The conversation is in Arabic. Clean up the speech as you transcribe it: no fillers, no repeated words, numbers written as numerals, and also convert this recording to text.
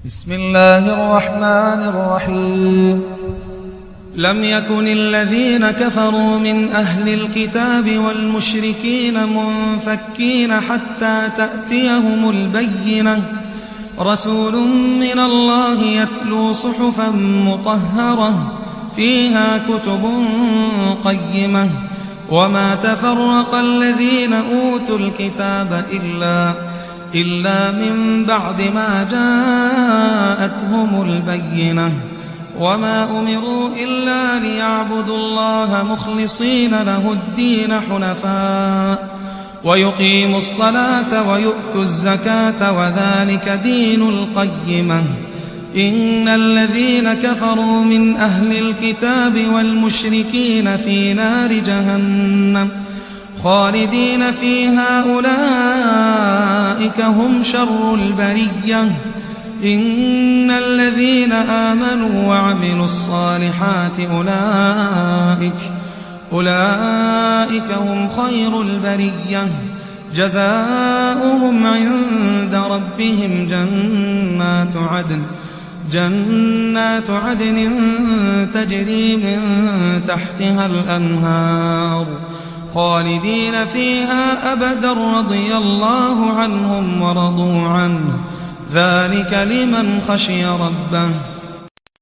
بسم الله الرحمن الرحيم. لم يكن الذين كفروا من أهل الكتاب والمشركين منفكين حتى تأتيهم البينة، رسول من الله يتلو صحفا مطهرة فيها كتب قيمة، وما تفرق الذين أوتوا الكتاب إلا من بعد ما جاءتهم البينة، وما أمروا إلا ليعبدوا الله مخلصين له الدين حنفاء ويقيموا الصلاة ويؤتوا الزكاة وذلك دين القيمة. إن الذين كفروا من أهل الكتاب والمشركين في نار جهنم خالدين فيها أولئك هم شر البرية. إن الذين آمنوا وعملوا الصالحات أولئك هم خير البرية. جزاؤهم عند ربهم جنات عدن تجري من تحتها الأنهار خالدين فيها أبدا، رضي الله عنهم ورضوا عنه، ذلك لمن خشي ربه.